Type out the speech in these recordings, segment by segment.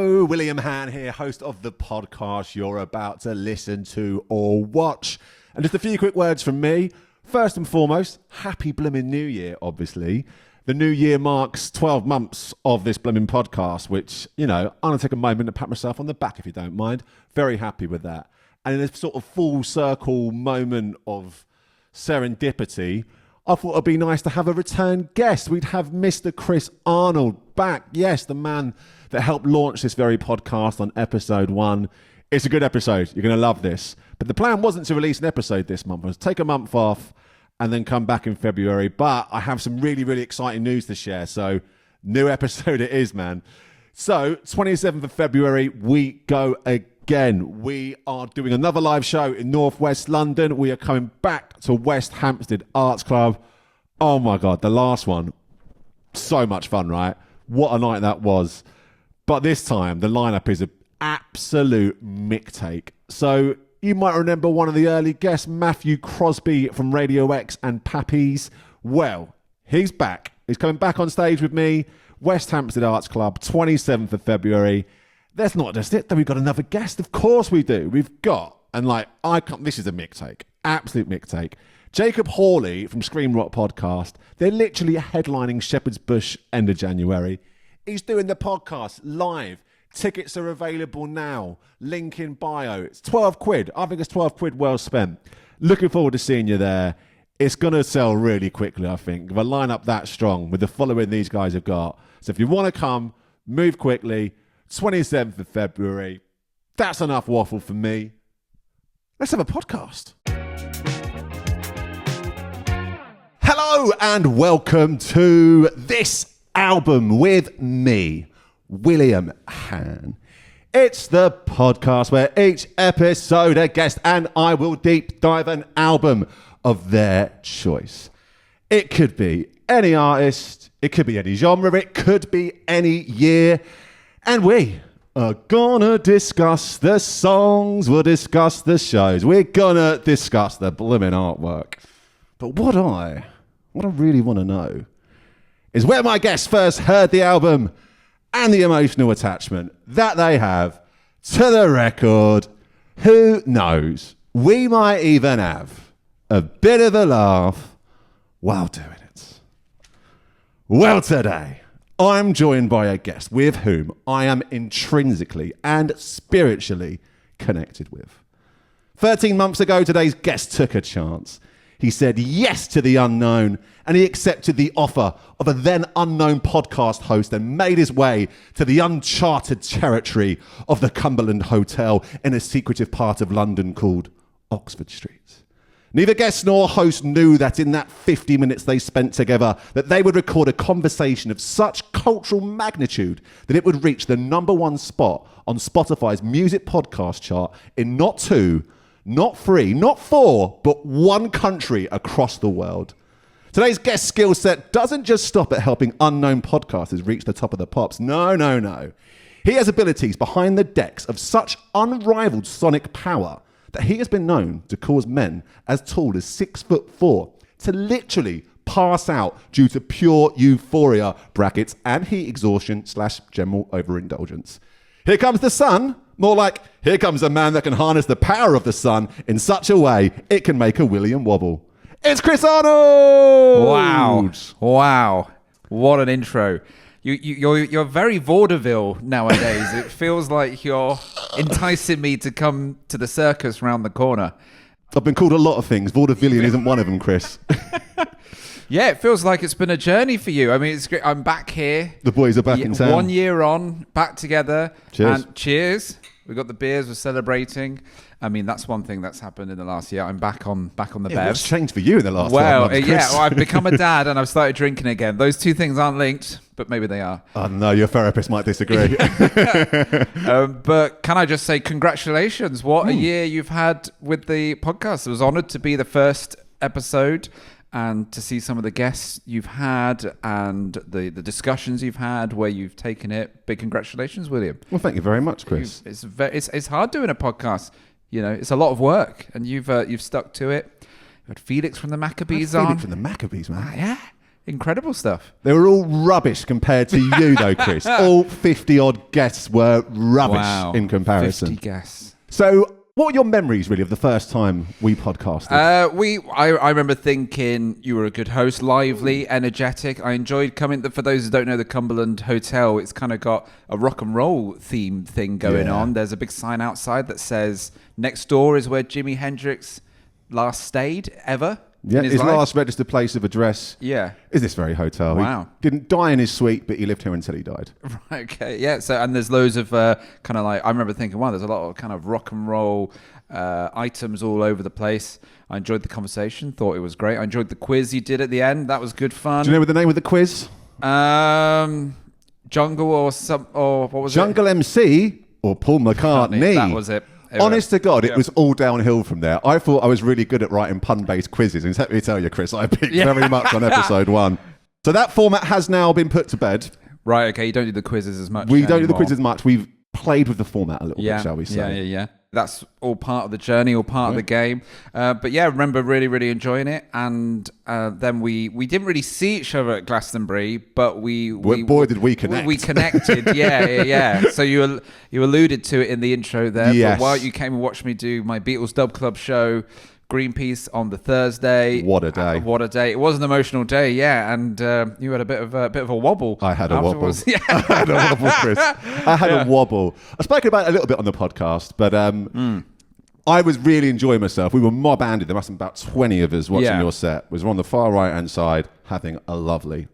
Hello, William Han here, host of the podcast you're about to listen to or watch. And just a few quick words from me. First and foremost, happy blimmin' New Year, obviously. The new year marks 12 months of this blimmin' podcast, which, you know, I'm going to take a moment to pat myself on the back if you don't mind. Very happy with that. And in this sort of full circle moment of serendipity, I thought it'd be nice to have a return guest. We'd have Mr. Chris Arnold back. Yes, the man that helped launch this very podcast on episode 1. It's a good episode. You're going to love this. But the plan wasn't to release an episode this month. It was to take a month off and then come back in February. But I have some really, really exciting news to share. So new episode it is, man. So 27th of February, we go again. We are doing another live show in Northwest London. We are coming back to West Hampstead Arts Club. Oh my God, the last one. So much fun, right? What a night that was. But this time, the lineup is an absolute mick-take. So you might remember one of the early guests, Matthew Crosby from Radio X and Pappies. Well, he's back. He's coming back on stage with me, West Hampstead Arts Club, 27th of February. That's not just it, though. We've got another guest. Of course we do. We've got, and like, this is a mick-take. Absolute mick-take. Jacob Hawley from Scream Rock Podcast. They're literally headlining Shepherd's Bush end of January. He's doing the podcast live. Tickets are available now. Link in bio. It's 12 quid. I think it's 12 quid well spent. Looking forward to seeing you there. It's going to sell really quickly, I think. With a lineup that strong, with the following these guys have got. So if you want to come, move quickly. 27th of February. That's enough waffle for me. Let's have a podcast. Hello and welcome to this album with me, William Han. It's the podcast where each episode a guest and I will deep dive an album of their choice. It could be any artist, it could be any genre, it could be any year. And we are gonna discuss the songs, we'll discuss the shows, we're gonna discuss the blooming artwork. But what I really want to know is where my guests first heard the album and the emotional attachment that they have to the record. Who knows? We might even have a bit of a laugh while doing it. Well, today, I'm joined by a guest with whom I am intrinsically and spiritually connected with. 13 months ago, today's guest took a chance. He said yes to the unknown, and he accepted the offer of a then unknown podcast host and made his way to the uncharted territory of the Cumberland Hotel in a secretive part of London called Oxford Street. Neither guest nor host knew that in that 50 minutes they spent together, that they would record a conversation of such cultural magnitude that it would reach the #1 spot on Spotify's music podcast chart in not 2, not 3, not 4, but 1 country across the world. Today's guest skill set doesn't just stop at helping unknown podcasters reach the top of the pops. No. He has abilities behind the decks of such unrivaled sonic power that he has been known to cause men as tall as 6'4" to literally pass out due to pure euphoria, brackets, and heat exhaustion / general overindulgence. Here comes the sun. More like, here comes a man that can harness the power of the sun in such a way it can make a William wobble. It's Chris Arnold! Wow. What an intro. You're very vaudeville nowadays. It feels like you're enticing me to come to the circus round the corner. I've been called a lot of things. Vaudevillian isn't one of them, Chris. Yeah, it feels like it's been a journey for you. I mean, it's great. I'm back here. The boys are back in town. 1 year on, back together. Cheers. And cheers. We got the beers. We're celebrating. I mean, that's one thing that's happened in the last year. I'm back on the bev. What's changed for you in the last 12 months, Chris? I've become a dad and I've started drinking again. Those two things aren't linked, but maybe they are. Oh no, your therapist might disagree. But can I just say congratulations? What a year you've had with the podcast. I was honoured to be the first episode and to see some of the guests you've had and the discussions you've had where you've taken it. Big congratulations, William. Well, thank you very much, Chris. It's hard doing a podcast. You know, it's a lot of work, and you've stuck to it. You had Felix from the Maccabees on. Felix from the Maccabees, man. incredible stuff. They were all rubbish compared to you, though, Chris. All 50-odd guests were rubbish in comparison. 50 guests. So what were your memories, really, of the first time we podcasted? I remember thinking you were a good host, lively, energetic. I enjoyed coming. For those who don't know, the Cumberland Hotel, it's kind of got a rock and roll theme thing going on. There's a big sign outside that says, next door is where Jimi Hendrix last stayed ever. Yeah, his last registered place of address is this very hotel. Wow. He didn't die in his suite, but he lived here until he died. Right, okay, yeah. So, and there's loads of kind of like, I remember thinking, wow, there's a lot of kind of rock and roll items all over the place. I enjoyed the conversation, thought it was great. I enjoyed the quiz you did at the end. That was good fun. Do you know the name of the quiz? Jungle or what was it? Jungle MC or Paul McCartney. That was it. Honest to God, it was all downhill from there. I thought I was really good at writing pun-based quizzes. And let me tell you, Chris, I picked very much on episode 1. So that format has now been put to bed. Right, okay. You don't do the quizzes as much We don't do the quizzes as much. We've played with the format a little bit, shall we say. Yeah. That's all part of the journey, all part of the game. But yeah, I remember really, really enjoying it. And then we didn't really see each other at Glastonbury, but boy, did we connect. We connected, yeah. So you alluded to it in the intro there. Yes. But while you came and watched me do my Beatles Dub Club show, Greenpeace on the Thursday. What a day! What a day! It was an emotional day, yeah. And you had a bit of a wobble. I had a wobble. Yeah. I had a wobble, Chris. I had a wobble. I spoke about it a little bit on the podcast, but I was really enjoying myself. We were mob-handed. There must have been about 20 of us watching your set. We were on the far right-hand side, having a lovely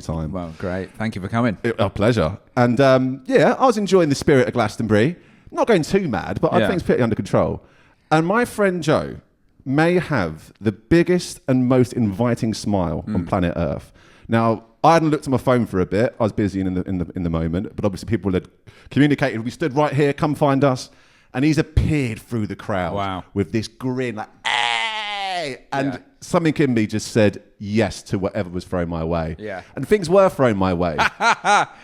time. Well, great. Thank you for coming. A pleasure. And I was enjoying the spirit of Glastonbury. Not going too mad, but I think it's pretty under control. And my friend Joe may have the biggest and most inviting smile on planet Earth. Now, I hadn't looked at my phone for a bit. I was busy in the moment, but obviously people had communicated. We stood right here, come find us. And he's appeared through the crowd with this grin, like, hey! And something in me just said yes to whatever was thrown my way. Yeah. And things were thrown my way.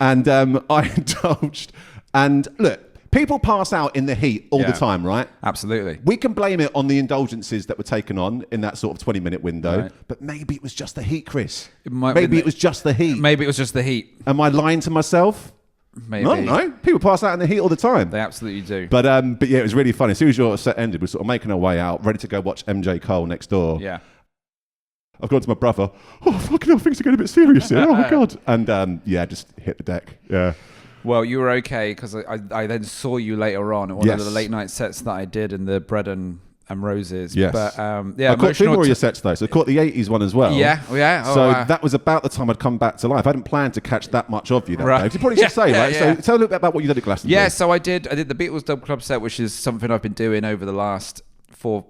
And I indulged. And look, people pass out in the heat all the time, right? Absolutely. We can blame it on the indulgences that were taken on in that sort of 20-minute window. Right. But maybe it was just the heat, Chris. Maybe it was just the heat. Maybe it was just the heat. Am I lying to myself? Maybe. No. People pass out in the heat all the time. They absolutely do. But yeah, it was really funny. As soon as your set ended, we're sort of making our way out, ready to go watch MJ Cole next door. Yeah. I've gone to my brother. Oh, fucking hell, things are getting a bit serious here. Oh, my God. And just hit the deck. Yeah. Well, you were okay because I then saw you later on at one of the late night sets that I did in the Bread and Roses. Yes. But I caught 2 more of your sets though. So I caught the 80s one as well. Yeah. So that was about the time I'd come back to life. I hadn't planned to catch that much of you that day. You probably should say, right? So tell a little bit about what you did at Glastonbury. Yeah, so I did the Beatles Dub Club set, which is something I've been doing over the last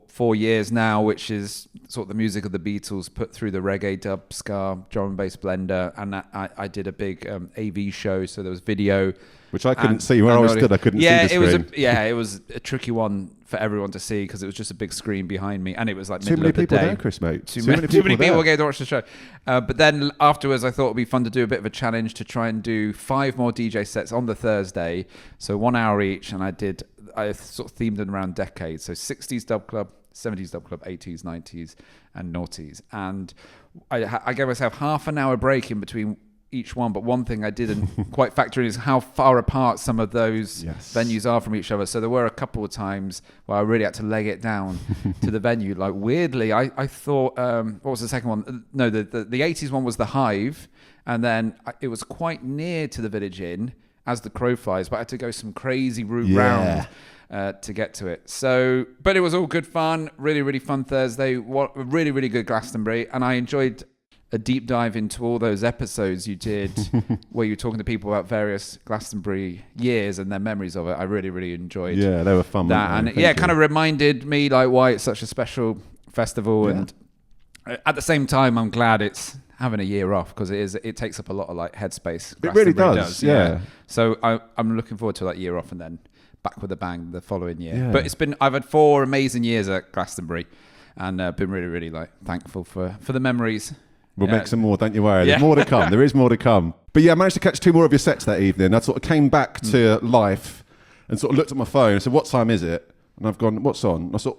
four years now, which is sort of the music of the Beatles put through the reggae, dub, ska, drum and bass blender. And I did a big AV show, so there was video. Which I couldn't see. Where I stood, I couldn't see the screen. It was a tricky one for everyone to see because it was just a big screen behind me, and it was like too many people there, Chris, mate. Too many people came to watch the show. But then afterwards, I thought it'd be fun to do a bit of a challenge to try and do 5 more DJ sets on the Thursday, so 1 hour each. And I sort of themed it around decades, so 60s dub club, 70s dub club, 80s, 90s, and noughties. And I gave myself half an hour break in between each one, but one thing I didn't quite factor in is how far apart some of those venues are from each other. So there were a couple of times where I really had to leg it down to the venue. Like weirdly, I thought, what was the second one? No, the 80s one was the Hive, and then it was quite near to the Village Inn as the crow flies, but I had to go some crazy route round to get to it. So, but it was all good fun, really, really fun Thursday. Really, really good Glastonbury, and I enjoyed a deep dive into all those episodes you did where you were talking to people about various Glastonbury years and their memories of it. I really, really enjoyed they were fun. That. And it kind of reminded me like why it's such a special festival. And at the same time, I'm glad it's having a year off because it takes up a lot of like headspace. It really does. Yeah. So I'm looking forward to that year off and then back with a bang the following year. Yeah. But I've had 4 amazing years at Glastonbury and been really, really like thankful for the memories. We'll make some more, don't you worry. There's more to come. There is more to come. But yeah, I managed to catch 2 more of your sets that evening. I sort of came back to life and sort of looked at my phone and said, what time is it? And I've gone, what's on? And I thought,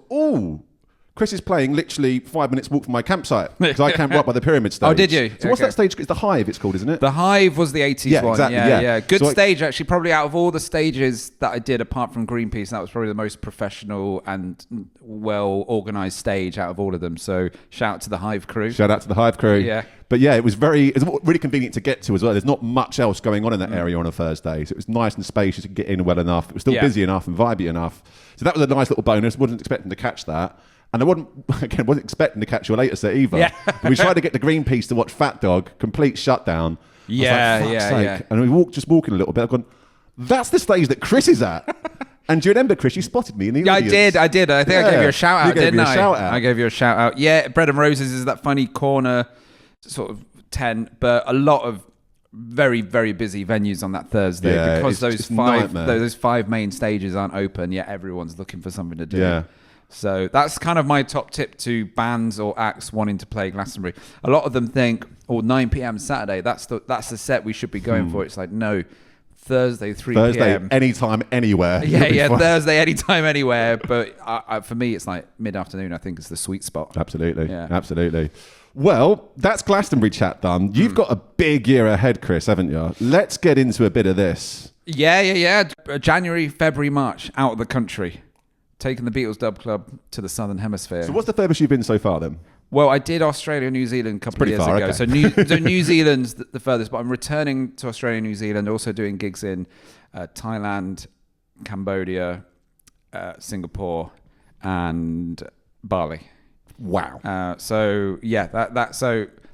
Chris is playing literally 5 minutes walk from my campsite because I camp right by the pyramid stage. Oh, did you? So what's that stage? It's the Hive, it's called, isn't it? The Hive was the 80s one. Exactly, Yeah. Good so stage, actually. Probably out of all the stages that I did, apart from Greenpeace, that was probably the most professional and well-organised stage out of all of them. So shout out to the Hive crew. Shout out to the Hive crew. Yeah. But yeah, it was really convenient to get to as well. There's not much else going on in that area on a Thursday. So it was nice and spacious to get in well enough. It was still busy enough and vibey enough. So that was a nice little bonus. Wasn't expecting to catch that. And I wasn't expecting to catch your later set either. Yeah. We tried to get the Greenpeace to watch Fat Dog, complete shutdown. Yeah. And we walking a little bit. I've gone, that's the stage that Chris is at. And do you remember, Chris, you spotted me in the audience. I did. I think I gave you a shout out, didn't I? I gave you a shout out. Yeah, Bread and Roses is that funny corner sort of tent, but a lot of very, very busy venues on that Thursday because those 5 main stages aren't open, yet everyone's looking for something to do. Yeah. So that's kind of my top tip to bands or acts wanting to play Glastonbury. A lot of them think, 9 p.m. Saturday, that's the set we should be going for. It's like, no, Thursday, 3 p.m. Thursday, anytime, anywhere. Yeah, Thursday, anytime, anywhere. But for me, it's like mid-afternoon, I think, is the sweet spot. Absolutely. Well, that's Glastonbury chat done. You've got a big year ahead, Chris, haven't you? Let's get into a bit of this. Yeah. January, February, March, out of the country. Taking the Beatles Dub Club to the Southern Hemisphere. So what's the furthest you've been so far then? Well, I did Australia, New Zealand a couple of years ago. Okay. So New Zealand's the furthest, but I'm returning to Australia, New Zealand, also doing gigs in Thailand, Cambodia, Singapore, and Bali. Wow. So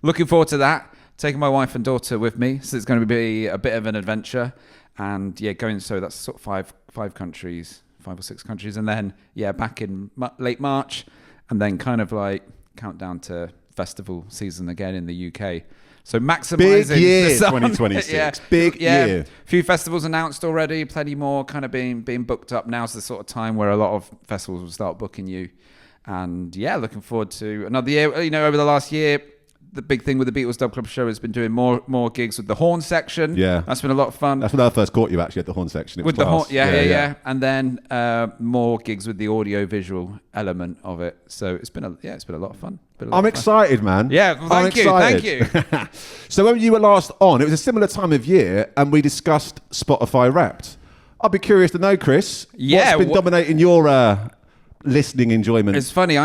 looking forward to that. Taking my wife and daughter with me, so it's going to be a bit of an adventure. And so that's sort of 5 countries. 5 or 6 countries, and then back in late March, and then kind of like countdown to festival season again in the UK. So maximising big year, the summer. 2026. Big year. A few festivals announced already, plenty more kind of being booked up. Now's the sort of time where a lot of festivals will start booking you, and looking forward to another year. Over the last year, the big thing with the Beatles Dub Club show has been doing more gigs with the horn section. Yeah. That's been a lot of fun. That's when I first caught you, actually, at the horn section. It was the horn, yeah. And then more gigs with the audio-visual element of it. So it's been a lot of fun. I'm excited, man. Yeah, thank you. So when you were last on, it was a similar time of year, and we discussed Spotify Wrapped. I'd be curious to know, Chris, what's been dominating your listening enjoyment? It's funny,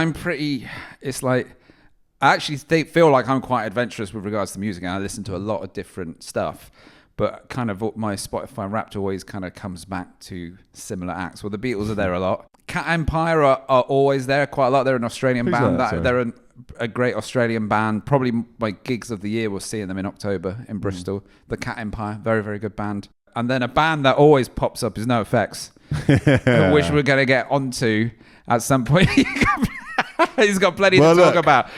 I actually feel like I'm quite adventurous with regards to music, and I listen to a lot of different stuff. But kind of my Spotify Wrapped always kind of comes back to similar acts. Well, the Beatles are there a lot. Cat Empire are always there quite a lot. They're an Australian band. They're a great Australian band. Probably my gigs of the year was seeing them in October in Bristol. The Cat Empire, very, very good band. And then a band that always pops up is NOFX, which we're going to get onto at some point. He's got plenty to talk about.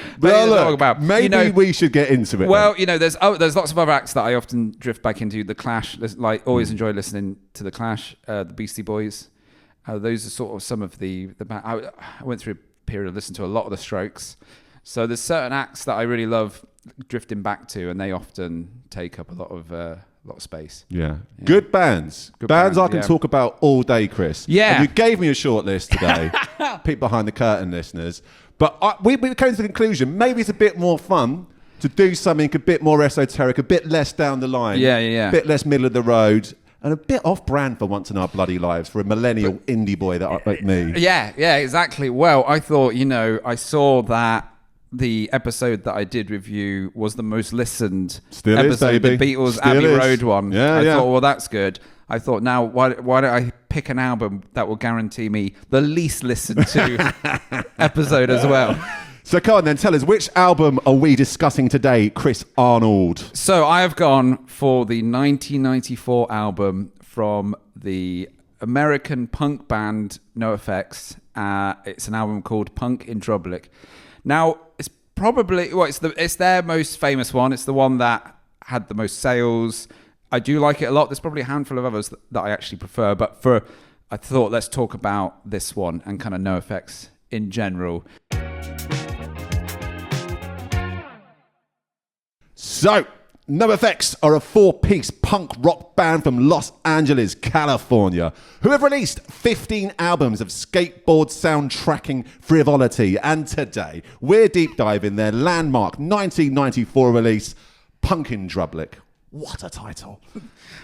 Maybe we should get into it. Well, there's lots of other acts that I often drift back into. The Clash, always enjoy listening to the Clash. The Beastie Boys. Those are sort of some of the I went through a period of listening to a lot of the Strokes. So there's certain acts that I really love drifting back to, and they often take up a lot of space. Yeah. Good bands. Bands I can talk about all day, Chris. Yeah. And you gave me a short list today. Peek behind the curtain, listeners. But we came to the conclusion, maybe it's a bit more fun to do something a bit more esoteric, a bit less down the line. Yeah. A bit less middle of the road. And a bit off-brand for once in our bloody lives for a millennial indie boy like me. Yeah, exactly. Well, I thought, I saw that the episode that I did with you was the most listened episode, the Beatles Abbey Road one. I thought, well, that's good. I thought, now, why don't I pick an album that will guarantee me the least listened to episode as well? So come on then, tell us, which album are we discussing today, Chris Arnold? So I have gone for the 1994 album from the American punk band NOFX. It's an album called Punk in Drublic. Now, it's probably, it's their most famous one. It's the one that had the most sales. I do like it a lot. There's probably a handful of others that I actually prefer, but I thought let's talk about this one and kind of NOFX in general. So, NOFX are a 4-piece punk rock band from Los Angeles, California, who have released 15 albums of skateboard soundtracking frivolity. And today, we're deep diving their landmark 1994 release, Punkin' Drublic. What a title.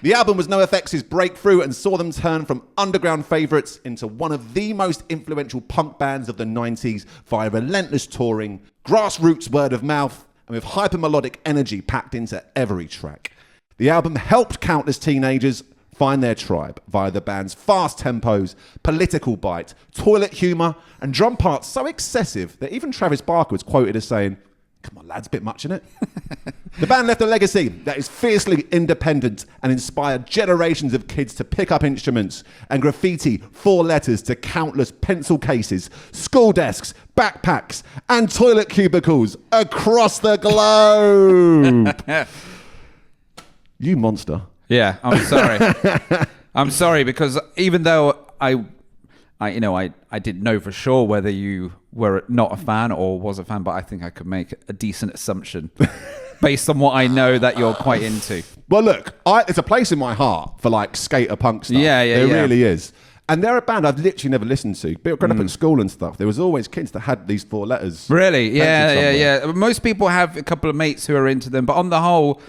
The album was NOFX's breakthrough and saw them turn from underground favourites into one of the most influential punk bands of the 90s via relentless touring, grassroots word of mouth, and with hyper-melodic energy packed into every track. The album helped countless teenagers find their tribe via the band's fast tempos, political bite, toilet humour, and drum parts so excessive that even Travis Barker was quoted as saying, "Come on, lads, a bit much in it." The band left a legacy that is fiercely independent and inspired generations of kids to pick up instruments and graffiti 4 letters to countless pencil cases, school desks, backpacks, and toilet cubicles across the globe. You monster. Yeah, I'm sorry. I'm sorry because even though I didn't know for sure whether you were not a fan or was a fan, but I think I could make a decent assumption based on what I know that you're quite into. Well, look, it's a place in my heart for like skater punk stuff. Yeah. It really is. And they're a band I've literally never listened to. But growing up at school and stuff, there was always kids that had these 4 letters. Really? Yeah. Most people have a couple of mates who are into them, but on the whole,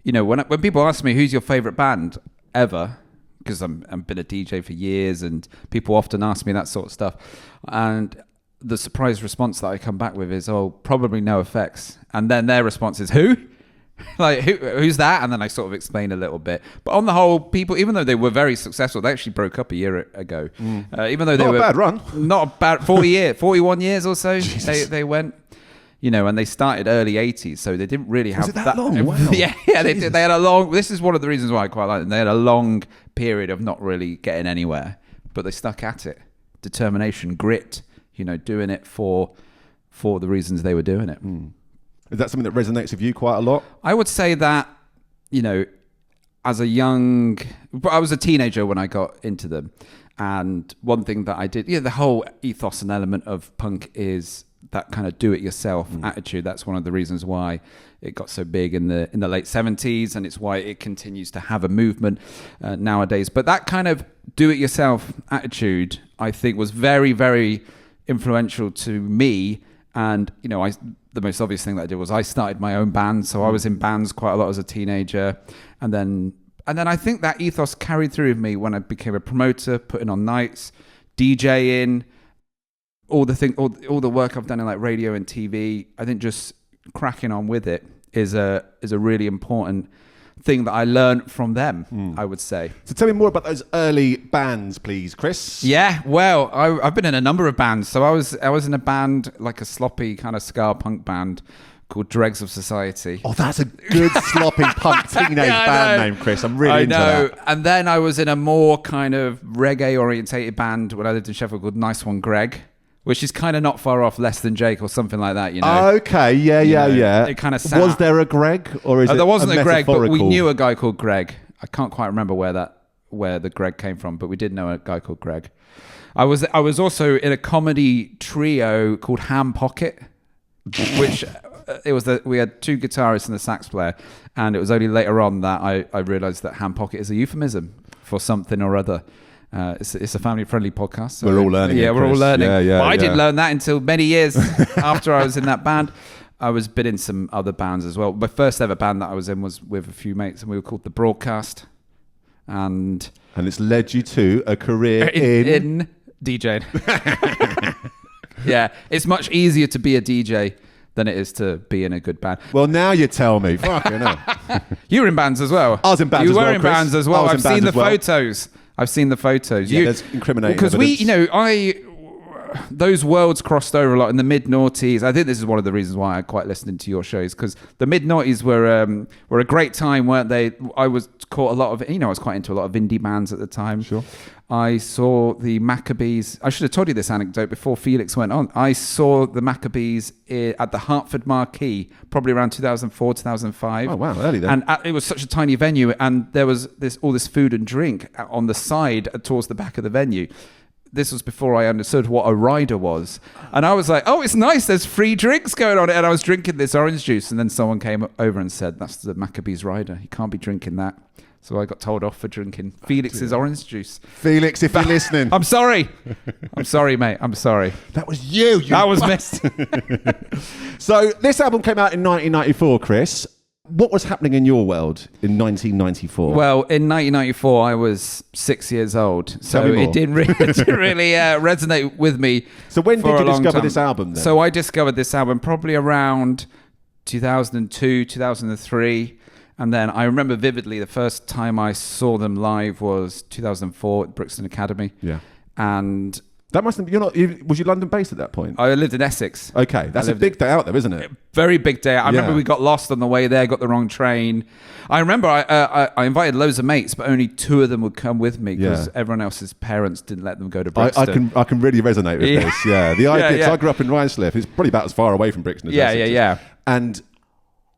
when people ask me who's your favorite band ever, because I've been a DJ for years and people often ask me that sort of stuff, and the surprise response that I come back with is, "Oh, probably NOFX," and then their response is, "Who?" Like, who's that? And then I sort of explain a little bit. But on the whole, people, even though they were very successful, they actually broke up a year ago. Even though they were not a bad run, not a bad 41 years or so. They went. And they started early 80s, so they didn't really have that long. Wow. Yeah, they did. They had a long. This is one of the reasons why I quite like them. They had a long period of not really getting anywhere, but they stuck at it. Determination, grit. Doing it for the reasons they were doing it. Is that something that resonates with you quite a lot? I would say that, as I was a teenager when I got into them, and one thing that I did, the whole ethos and element of punk is that kind of do-it-yourself attitude. That's one of the reasons why it got so big in the late 70s, and it's why it continues to have a movement nowadays. But that kind of do-it-yourself attitude, I think, was very, very influential to me. And the most obvious thing that I did was I started my own band, so I was in bands quite a lot as a teenager, and then I think that ethos carried through with me when I became a promoter, putting on nights, DJing. All the work I've done in like radio and TV, I think just cracking on with it is a really important thing that I learned from them, I would say. So tell me more about those early bands, please, Chris. Yeah, well, I've been in a number of bands. So I was in a band, like a sloppy kind of ska punk band called Dregs of Society. Oh, that's a good sloppy punk teenage band name, Chris. I'm really into that. And then I was in a more kind of reggae orientated band when I lived in Sheffield called Nice One Greg, which is kind of not far off Less Than Jake or something like that, Okay, yeah. It kind of was there a Greg, or is it there wasn't a Greg, but we metaphorical? knew a guy called Greg. I can't quite remember where the Greg came from, but we did know a guy called Greg. I was also in a comedy trio called Ham Pocket, which we had 2 guitarists and a sax player, and it was only later on that I realised that Ham Pocket is a euphemism for something or other. It's a family-friendly podcast. So we're all learning. Yeah, we're all learning. Yeah, I didn't learn that until many years after I was in that band. I was been in some other bands as well. My first ever band that I was in was with a few mates, and we were called The Broadcast. And it's led you to a career in DJing. Yeah, it's much easier to be a DJ than it is to be in a good band. Well, now you tell me. Fucking hell. You were in bands as well. I was in bands as well, You were in Chris. bands as well. I was I've in bands seen the as well. photos. I've seen the photos. Yeah, there's incriminating because evidence. those worlds crossed over a lot in the mid-noughties. I think this is one of the reasons why I quite listened to your shows, because the mid-noughties were a great time, weren't they? I was caught a lot of, I was quite into a lot of indie bands at the time. Sure. I saw the Maccabees. I should have told you this anecdote before Felix went on. I saw the Maccabees at the Hartford Marquee, probably around 2004, 2005. Oh, wow, early then. And it was such a tiny venue, and there was all this food and drink on the side towards the back of the venue. this was before I understood what a rider was. And I was like, oh, it's nice. There's free drinks going on. And I was drinking this orange juice. And then someone came over and said, that's the Maccabees rider. You can't be drinking that. So I got told off for drinking Felix's orange juice. Felix, if you're listening. I'm sorry. I'm sorry, mate. I'm sorry. That was you. That was me. So this album came out in 1994, Chris. What was happening in your world in 1994? Well, in 1994, I was 6 years old. So it didn't really, resonate with me. So when did you discover this album then? So I discovered this album probably around 2002, 2003. And then I remember vividly the first time I saw them live was 2004 at Brixton Academy. Yeah. And that must have, was you London based at that point? I lived in Essex. Okay, that's a big day out there, isn't it? Very big day. I remember we got lost on the way there, got the wrong train. I remember I invited loads of mates, but only 2 of them would come with me because everyone else's parents didn't let them go to Brixton. I can really resonate with this. Yeah, the idea. Because I grew up in Ruislip. It's probably about as far away from Brixton as Essex. Yeah. And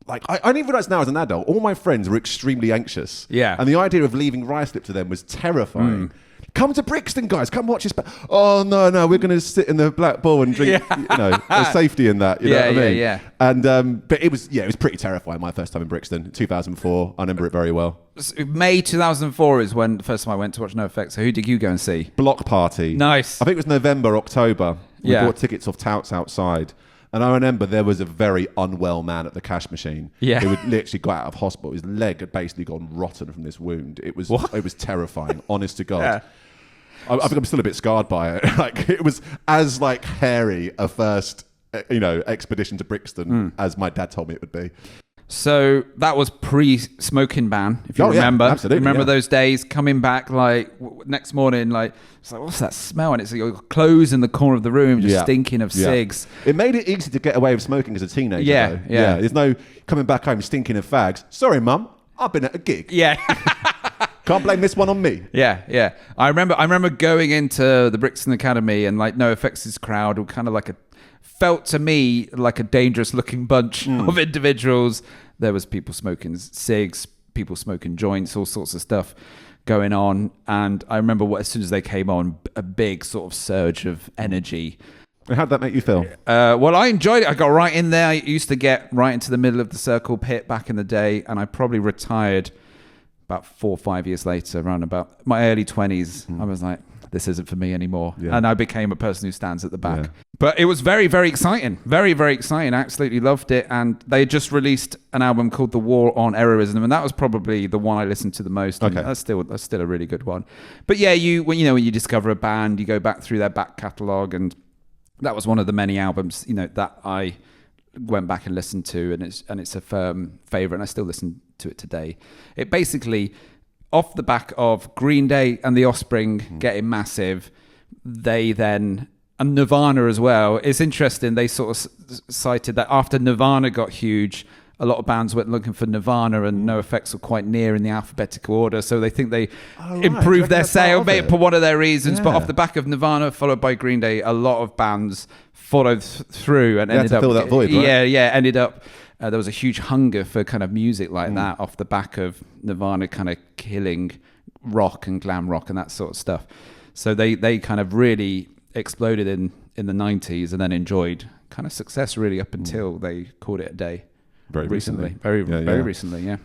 like I only realised now as an adult, all my friends were extremely anxious. Yeah. And the idea of leaving Ruislip to them was terrifying. Come to Brixton, guys. Come watch us. Oh, no, we're going to sit in the Black Bull and drink, there's safety in that. You know what I mean? Yeah. And, but it was pretty terrifying my first time in Brixton, 2004. I remember it very well. May 2004 is when the first time I went to watch NOFX. So who did you go and see? Block Party. Nice. I think it was November, October. We bought tickets off touts outside. And I remember there was a very unwell man at the cash machine. Yeah. Who had literally got out of hospital. His leg had basically gone rotten from this wound. It was terrifying, honest to God. Yeah. I think I'm still a bit scarred by it. Like it was as like hairy a first, expedition to Brixton as my dad told me it would be. So that was pre-smoking ban, if you remember. Yeah, absolutely. Remember those days coming back like next morning, like it's like what's that smell? And it's like your clothes in the corner of the room just stinking of cigs. It made it easy to get away with smoking as a teenager. Yeah. There's no coming back home stinking of fags. Sorry, Mum, I've been at a gig. Yeah. Can't blame this one on me. Yeah. I remember going into the Brixton Academy and like NOFX's crowd were kind of like felt to me like a dangerous looking bunch of individuals. There was people smoking cigs, people smoking joints, all sorts of stuff going on. And I remember as soon as they came on, a big sort of surge of energy. And how'd that make you feel? Well, I enjoyed it. I got right in there. I used to get right into the middle of the circle pit back in the day, and I probably retired about 4 or 5 years later, around about my early 20s. I was like, this isn't for me anymore. Yeah. And I became a person who stands at the back. Yeah. But it was very, very exciting. Very, very exciting. I absolutely loved it. And they just released an album called The War on Errorism. And that was probably the one I listened to the most. Okay. That's still a really good one. But yeah, when you discover a band, you go back through their back catalogue. And that was one of the many albums, that I went back and listened to. And it's a firm favourite. And I still listen to it today. It basically, off the back of Green Day and The Offspring getting massive, they then, and Nirvana as well. It's interesting, they sort of cited that after Nirvana got huge, a lot of bands went looking for Nirvana, and NOFX were quite near in the alphabetical order, so they think they improved their sale, maybe for one of their reasons. But off the back of Nirvana, followed by Green Day, a lot of bands followed through and ended up fill that void, right? Ended up there was a huge hunger for kind of music like that off the back of Nirvana kind of killing rock and glam rock and that sort of stuff. So they kind of really exploded in the 90s and then enjoyed kind of success really up until they called it a day. Very recently. Very recently, yeah.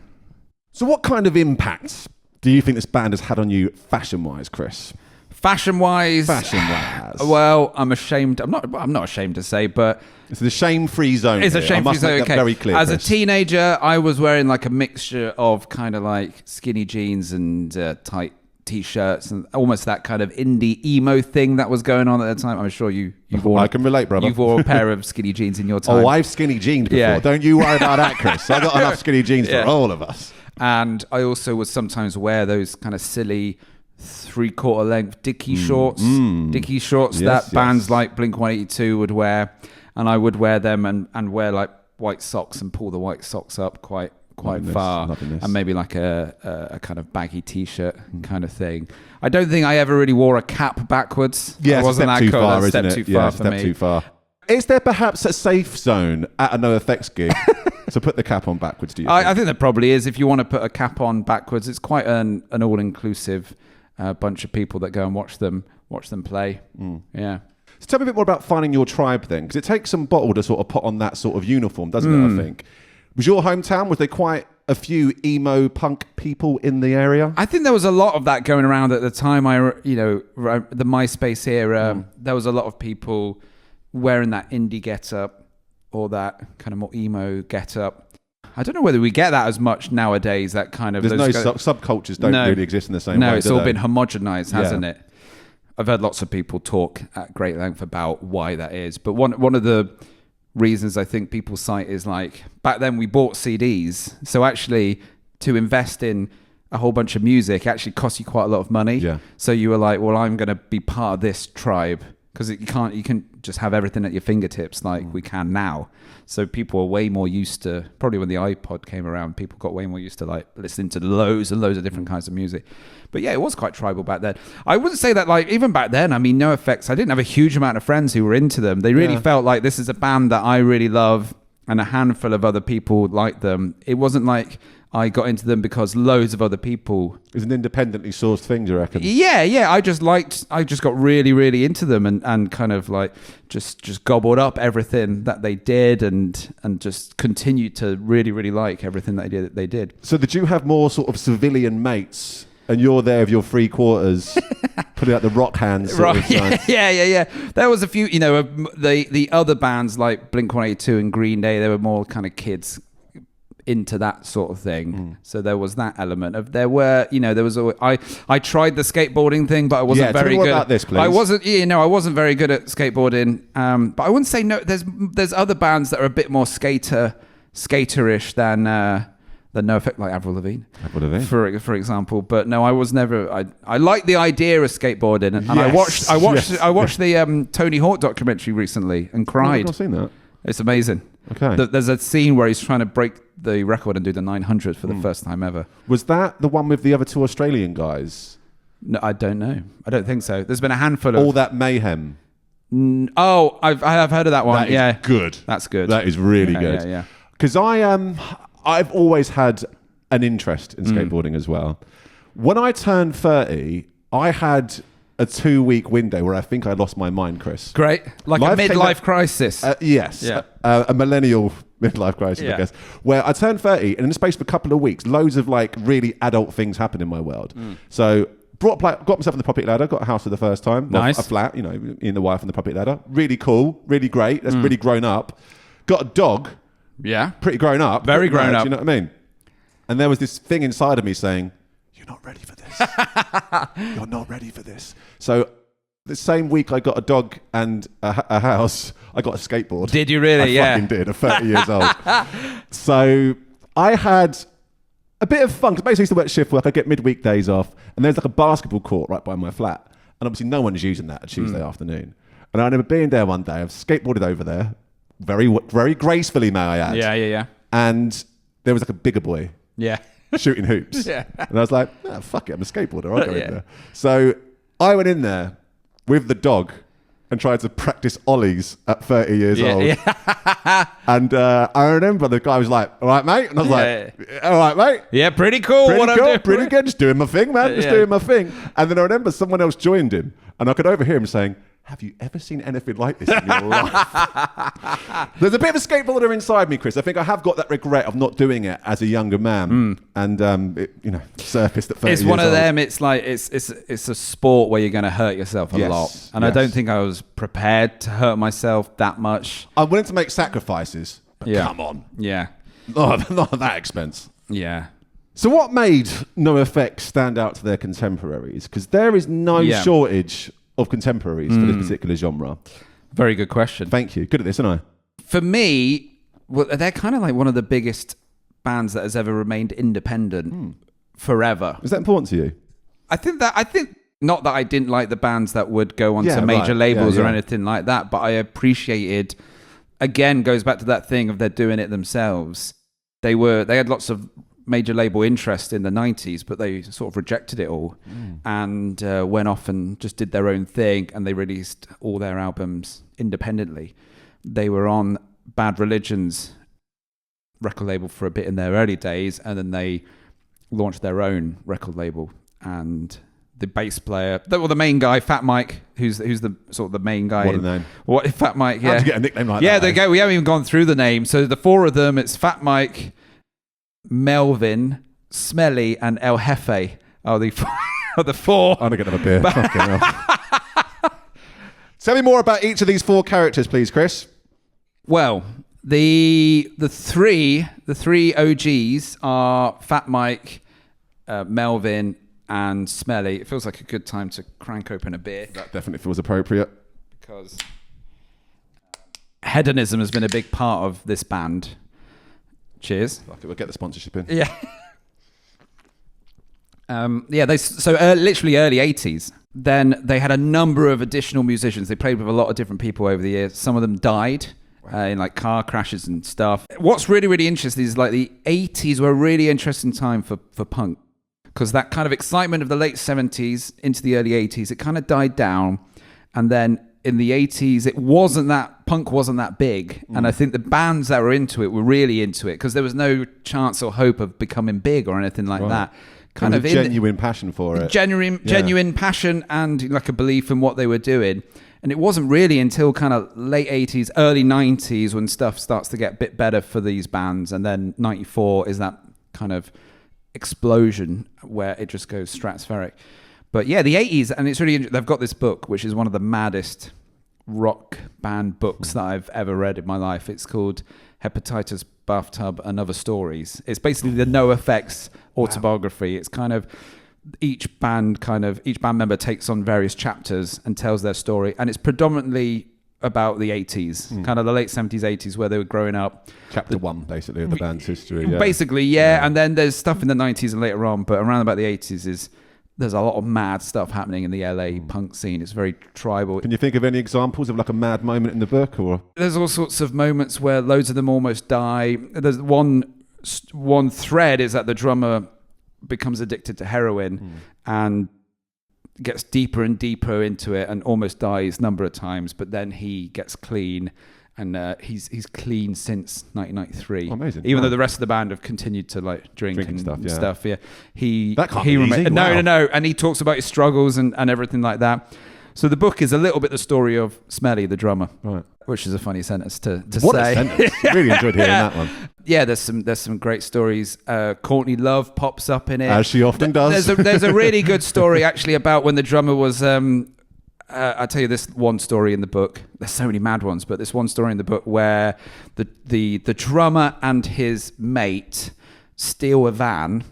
So what kind of impact do you think this band has had on you fashion-wise, Chris? Fashion-wise, well, I'm ashamed. I'm not ashamed to say, but it's the shame-free zone. It's a shame-free zone. Okay. Very clear. As Chris. A teenager, I was wearing like a mixture of kind of like skinny jeans and tight t-shirts and almost that kind of indie emo thing that was going on at the time. I'm sure you've worn. I can relate, brother. You've worn a pair of skinny jeans in your time. Oh, I've skinny jeans before. Yeah. Don't you worry about that, Chris. I got enough skinny jeans for all of us. And I also would sometimes wear those kind of silly 3/4 length Dickie shorts. Dickie shorts that bands like Blink-182 would wear, and I would wear them and wear like white socks and pull the white socks up quite far, and maybe like a kind of baggy t-shirt kind of thing. I don't think I ever really wore a cap backwards. Yeah, it wasn't that too cool. far, That's isn't step it? too far Yeah, for step me. too far. Is there perhaps a safe zone at a NOFX gig to put the cap on backwards? Do you think? I think there probably is. If you want to put a cap on backwards, it's quite an all-inclusive bunch of people that go and watch them. watch them play. Yeah. So tell me a bit more about finding your tribe then, because it takes some bottle to sort of put on that sort of uniform, doesn't it, I think? Was your hometown, was there quite a few emo punk people in the area? I think there was a lot of that going around at the time. The MySpace era, there was a lot of people wearing that indie get-up or that kind of more emo get-up. I don't know whether we get that as much nowadays, that kind of... There's no subcultures don't really exist in the same way, No, it's all been homogenized, hasn't it? I've heard lots of people talk at great length about why that is. But one of the reasons I think people cite is like, back then we bought CDs. So actually to invest in a whole bunch of music actually cost you quite a lot of money. Yeah. So you were like, well, I'm going to be part of this tribe, because you can just have everything at your fingertips like we can now. So people are way more used to, probably when the iPod came around, people got way more used to like listening to loads and loads of different kinds of music. But yeah, it was quite tribal back then. I wouldn't say that like, even back then, I mean, NOFX, I didn't have a huge amount of friends who were into them. They really felt like this is a band that I really love and a handful of other people liked them. It wasn't like I got into them because loads of other people... It was an independently sourced thing, do you reckon? Yeah. I just got really, really into them and kind of like just gobbled up everything that they did and just continued to really, really like everything that they did. So did you have more sort of civilian mates and you're there with your 3/4 putting out the rock hands? Right. Yeah. There was a few, the other bands like Blink-182 and Green Day, they were more kind of kids into that sort of thing. So there was that element of there was I tried the skateboarding thing, but I wasn't very good. About this, please. I wasn't very good at skateboarding. But I wouldn't say no. There's other bands that are a bit more skaterish than NoFX, like Avril Lavigne, for example. But no, I was never. I liked the idea of skateboarding, and I watched the Tony Hawk documentary recently and cried. I've not seen that. It's amazing. Okay. There's a scene where he's trying to break the record and do the 900 for the first time ever. Was that the one with the other two Australian guys? No, I don't know. I don't think so. There's been a handful of... All That Mayhem. I've heard of that one. That is good. That's good. That is really good. Yeah. Because I've always had an interest in skateboarding as well. When I turned 30, I had a 2-week window where I think I lost my mind, Chris. Great. Like a midlife crisis. Yes. Yeah. A millennial midlife crisis, I guess. Where I turned 30 and in the space of a couple of weeks, loads of like really adult things happened in my world. So got myself on the property ladder, got a house for the first time. Nice. A flat, in the wife on the property ladder. Really cool, really great. That's really grown up. Got a dog. Yeah. Pretty grown up. Very grown up. You know what I mean? And there was this thing inside of me saying, you're not ready for this. You're not ready for this. So the same week I got a dog and a house, I got a skateboard. Did you really? I fucking did. I'm 30 years old. So I had a bit of fun. Because basically I used to work shift work. I get midweek days off. And there's like a basketball court right by my flat. And obviously no one's using that a Tuesday afternoon. And I remember being there one day. I've skateboarded over there. Very, very gracefully, may I add. Yeah. And there was like a bigger boy. Yeah. Shooting hoops. Yeah. And I was like, fuck it, I'm a skateboarder, I'll go in there. So I went in there with the dog and tried to practice ollies at 30 years old. Yeah. And I remember the guy was like, all right, mate? And I was like, all right, mate? Yeah, pretty cool. Pretty good. Just doing my thing, man. Just doing my thing. And then I remember someone else joined him and I could overhear him saying, have you ever seen anything like this in your life? There's a bit of a skateboarder inside me, Chris. I think I have got that regret of not doing it as a younger man, and it, surfaced at 30 years It's one of old. them. It's like it's a sport where you're going to hurt yourself a lot, and I don't think I was prepared to hurt myself that much. I'm willing to make sacrifices, but come on, not at that expense. Yeah. So what made NOFX stand out to their contemporaries? Because there is no shortage of contemporaries for this particular genre. Very good question. Thank you. Good at this, aren't I? For me, they're kind of like one of the biggest bands that has ever remained independent forever. Is that important to you? I think not that I didn't like the bands that would go on to major labels or anything like that, but I appreciated, again, goes back to that thing of they're doing it themselves. They had lots of major label interest in the 90s, but they sort of rejected it all and went off and just did their own thing, and they released all their albums independently. They were on Bad Religion's record label for a bit in their early days, and then they launched their own record label, and the bass player, the main guy, Fat Mike, who's the sort of the main guy. What a name. What Fat Mike? Yeah. How'd you get a nickname like that? Yeah, they go. We haven't even gone through the name. So the four of them, it's Fat Mike, Melvin, Smelly, and El Jefe are the four. I'm going to have a beer. Fucking hell. Tell me more about each of these four characters, please, Chris. Well, the three OGs are Fat Mike, Melvin, and Smelly. It feels like a good time to crank open a beer. That definitely feels appropriate. Because hedonism has been a big part of this band. Cheers. Fuck it, we'll get the sponsorship in. Yeah. Literally early 80s. Then they had a number of additional musicians. They played with a lot of different people over the years. Some of them died in like car crashes and stuff. What's really, really interesting is like the 80s were a really interesting time for punk. Because that kind of excitement of the late 70s into the early 80s, it kind of died down. And then in the 80s, punk wasn't that big. And I think the bands that were into it were really into it because there was no chance or hope of becoming big or anything like that. Kind of genuine passion for it. Genuine passion and like a belief in what they were doing. And it wasn't really until kind of late 80s, early 90s when stuff starts to get a bit better for these bands. And then 94 is that kind of explosion where it just goes stratospheric. But yeah, the 80s, and it's really they've got this book which is one of the maddest rock band books that I've ever read in my life. It's called Hepatitis, Bathtub and Other Stories. It's basically the NOFX autobiography. It's kind of each band member takes on various chapters and tells their story, and it's predominantly about the 80s, kind of the late 70s, 80s, where they were growing up. Chapter 1, basically, of the band's history. Yeah. Basically, yeah. And then there's stuff in the 90s and later on, but around about the 80s there's a lot of mad stuff happening in the LA punk scene. It's very tribal. Can you think of any examples of like a mad moment in the book? Or there's all sorts of moments where loads of them almost die. There's one thread is that the drummer becomes addicted to heroin and gets deeper and deeper into it and almost dies a number of times, but then he gets clean, and he's clean since 1993. Oh, amazing! Even though the rest of the band have continued to like drink and stuff. Yeah, that can't be easy. No, and he talks about his struggles and everything like that. So the book is a little bit the story of Smelly, the drummer, right? Which is a funny sentence to what say. A sentence! Really enjoyed hearing that one. Yeah, there's some great stories. Courtney Love pops up in it, as she often does. There's a really good story actually about when the drummer was. I'll tell you this one story in the book. There's so many mad ones, but this one story in the book where the drummer and his mate steal a van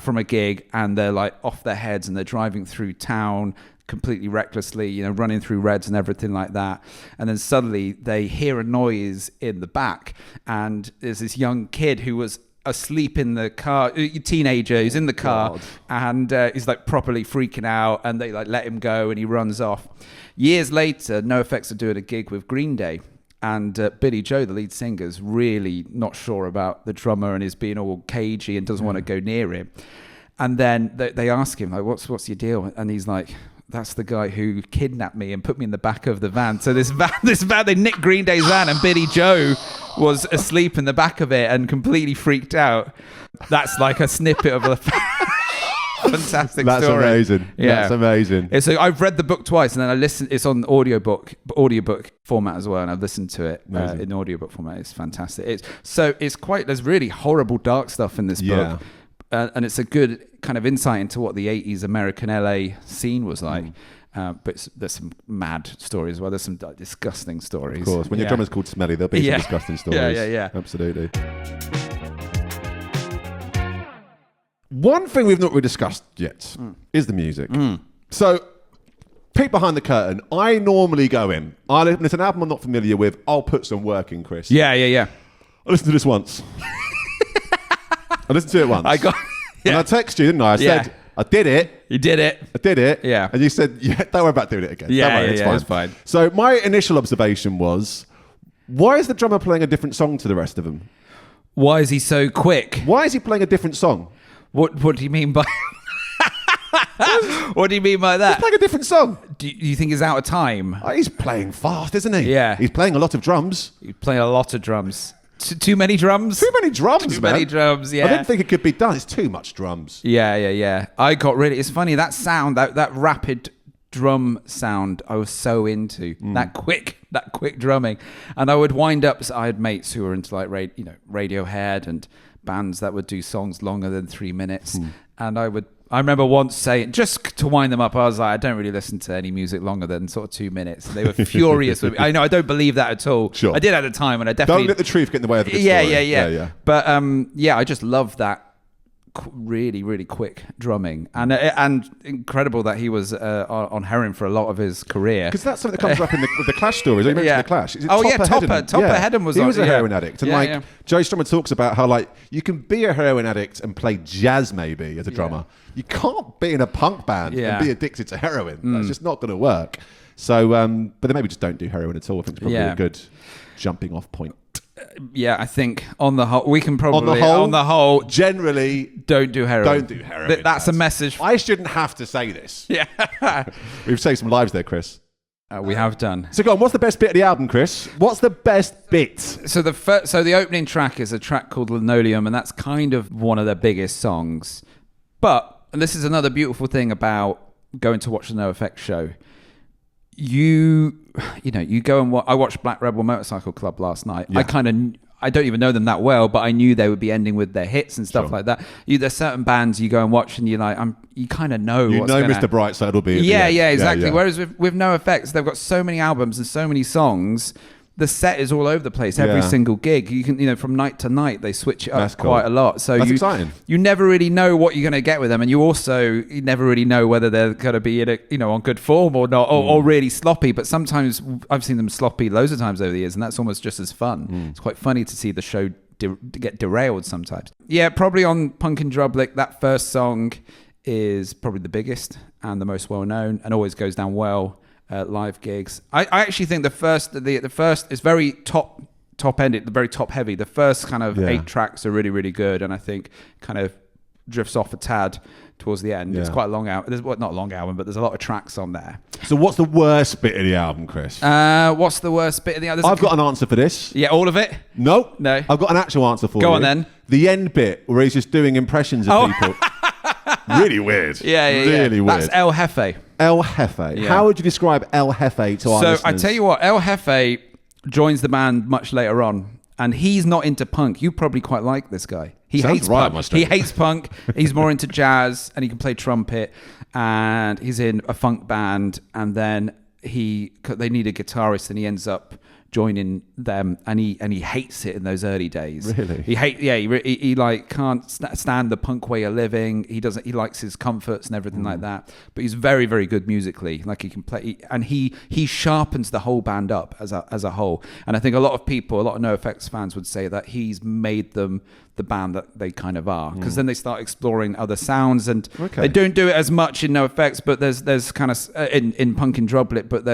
from a gig, and they're like off their heads, and they're driving through town completely recklessly, running through reds and everything like that. And then suddenly they hear a noise in the back, and there's this young kid who was asleep in the car, a teenager who's in the car, and he's like properly freaking out, and they like let him go, and he runs off. Years later, NoFX are doing a gig with Green Day, and Billy Joe, the lead singer, is really not sure about the drummer and is being all cagey and doesn't want to go near him. And then they ask him, like, what's your deal? And he's like, that's the guy who kidnapped me and put me in the back of the van. So this van, they nicked Green Day's van, and Billy Joe was asleep in the back of it and completely freaked out. That's like a snippet of a fantastic That's story. Amazing. Yeah. That's amazing. So I've read the book twice, and then I listened. It's on audiobook format as well, and I've listened to it in audiobook format. It's fantastic. There's really horrible, dark stuff in this book. And it's a good kind of insight into what the 80s American LA scene was like. But there's some mad stories as well. There's some disgusting stories. Of course. When your drummer's called Smelly, there'll be some disgusting stories. Yeah. Absolutely. One thing we've not really discussed yet is the music. So, peek behind the curtain. I normally go in. It's an album I'm not familiar with. I'll put some work in, Chris. Yeah. I listened to this once. I listened to it once. And I texted you, didn't I? I said, I did it. You did it. I did it. Yeah. And you said, don't worry about doing it again. Yeah, don't worry, it's fine. So my initial observation was, why is the drummer playing a different song to the rest of them? Why is he so quick? Why is he playing a different song? What do you mean by... What do you mean by that? He's playing a different song. Do you think he's out of time? He's playing fast, isn't he? Yeah. He's playing a lot of drums. He's playing a lot of drums. Too many drums? Too many drums, Too man. many drums, yeah. I didn't think it could be done. It's too much drums. Yeah. I got really... It's funny, that sound, that rapid drum sound I was so into. That quick drumming. And I would wind up... So I had mates who were into like Radiohead and bands that would do songs longer than 3 minutes. And I remember once saying, just to wind them up, I was like, I don't really listen to any music longer than sort of 2 minutes. And they were furious with me. I know, I don't believe that at all. Sure. I did at the time, and I definitely... Don't let the truth get in the way of a good story. Yeah. But I just love that really, really quick drumming. And incredible that he was on heroin for a lot of his career. Because that's something that comes up with the Clash stories. You mentioned the Clash. Is it Topper Headham was he was a heroin addict. And Joe Strummer talks about how like you can be a heroin addict and play jazz maybe as a drummer. You can't be in a punk band and be addicted to heroin. That's just not going to work. So, but then maybe just don't do heroin at all. I think it's probably a good jumping off point. I think on the whole, we can probably on the whole generally don't do heroin. Don't do heroin. That's a message. I shouldn't have to say this. Yeah, we've saved some lives there, Chris. We have done. So go on. What's the best bit of the album, Chris? What's the best bit? So the opening track is a track called Linoleum, and that's kind of one of their biggest songs. And this is another beautiful thing about going to watch the NOFX show. You go and I watched Black Rebel Motorcycle Club last night. Yeah. I don't even know them that well, but I knew they would be ending with their hits and stuff like that. There's certain bands you go and watch and you're like, you kind of know what's going to... Mr. Brightside will be... Yeah, exactly. Whereas with NOFX, they've got so many albums and so many songs. The set is all over the place. Every single gig, you can, from night to night, they switch it up quite a lot. So that's exciting. You never really know what you're going to get with them, and you never really know whether they're going to be on good form or not, or really sloppy. But sometimes I've seen them sloppy loads of times over the years, and that's almost just as fun. It's quite funny to see the show get derailed sometimes. Yeah, probably on Punk and Drublic, that first song is probably the biggest and the most well known, and always goes down well. Live gigs. I actually think the first is very top ended, very top heavy. The first kind of 8 tracks are really, really good, and I think kind of drifts off a tad towards the end. It's quite a long album. Not a long album, but there's a lot of tracks on there. So what's the worst bit of the album, Chris? What's the worst bit of the album? I've got an answer for this. Yeah, all of it? No. I've got an actual answer for you. Go on then. The end bit where he's just doing impressions of people. Really weird. Really weird. That's El Jefe. El Jefe. Yeah. How would you describe El Jefe to our listeners? So I tell you what, El Jefe joins the band much later on, and he's not into punk. You probably quite like this guy. He hates punk. He hates punk. He's more into jazz, and he can play trumpet, and he's in a funk band, and then they need a guitarist, and he ends up joining them, and he hates it in those early days. Really? He like can't stand the punk way of living. He likes his comforts and everything like that. But he's very, very good musically. Like he can play, and he sharpens the whole band up as a whole. And I think a lot of NoFX fans would say that he's made them the band that they kind of are, because then they start exploring other sounds, and they don't do it as much in NoFX, but there's kind of in Punk and Drublic, but